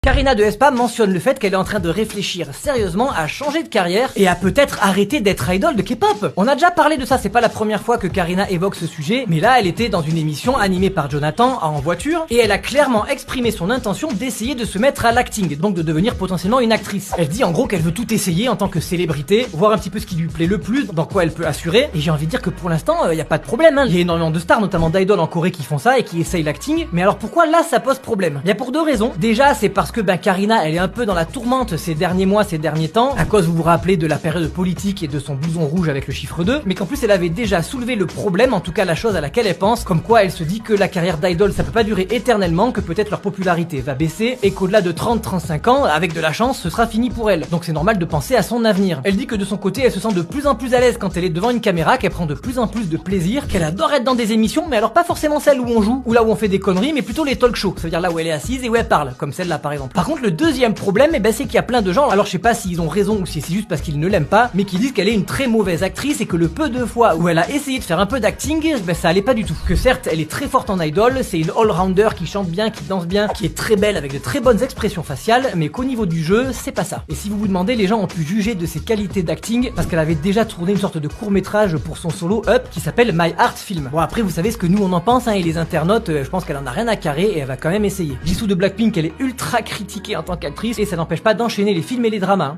Karina de Espa mentionne le fait qu'elle est en train de réfléchir sérieusement à changer de carrière et à peut-être arrêter d'être idol de K-pop. On a déjà parlé de ça, c'est pas la première fois que Karina évoque ce sujet, mais là elle était dans une émission animée par Jonathan en voiture et elle a clairement exprimé son intention d'essayer de se mettre à l'acting, donc de devenir potentiellement une actrice. Elle dit en gros qu'elle veut tout essayer en tant que célébrité, voir un petit peu ce qui lui plaît le plus, dans quoi elle peut assurer, et j'ai envie de dire que pour l'instant y a pas de problème, hein. Il y a énormément de stars, notamment d'idoles en Corée qui font ça et qui essayent l'acting, mais alors pourquoi là ça pose problème? Il y a pour deux raisons. Déjà c'est parce que Karina elle est un peu dans la tourmente ces derniers mois, ces derniers temps, à cause vous vous rappelez de la période politique et de son blouson rouge avec le chiffre 2, mais qu'en plus elle avait déjà soulevé le problème, en tout cas la chose à laquelle elle pense, comme quoi elle se dit que la carrière d'idol ça peut pas durer éternellement, que peut-être leur popularité va baisser et qu'au-delà de 30-35 ans, avec de la chance, ce sera fini pour elle. Donc c'est normal de penser à son avenir. Elle dit que de son côté elle se sent de plus en plus à l'aise quand elle est devant une caméra, qu'elle prend de plus en plus de plaisir, qu'elle adore être dans des émissions, mais alors pas forcément celles où on joue ou là où on fait des conneries, mais plutôt les talk shows, ça veut dire là où elle est assise et où elle parle, comme celle-là par exemple. Par contre le deuxième problème, c'est qu'il y a plein de gens, alors je sais pas s'ils ont raison ou si c'est juste parce qu'ils ne l'aiment pas, mais qui disent qu'elle est une très mauvaise actrice et que le peu de fois où elle a essayé de faire un peu d'acting, ça allait pas du tout. Que certes, elle est très forte en idol, c'est une all-rounder qui chante bien, qui danse bien, qui est très belle avec de très bonnes expressions faciales, mais qu'au niveau du jeu, c'est pas ça. Et si vous vous demandez, les gens ont pu juger de ses qualités d'acting parce qu'elle avait déjà tourné une sorte de court-métrage pour son solo Up qui s'appelle My Art Film. Bon après vous savez ce que nous on en pense, hein, et les internautes, je pense qu'elle en a rien à carrer et elle va quand même essayer. Jisoo de Blackpink, elle est ultra critiquée en tant qu'actrice et ça n'empêche pas d'enchaîner les films et les dramas.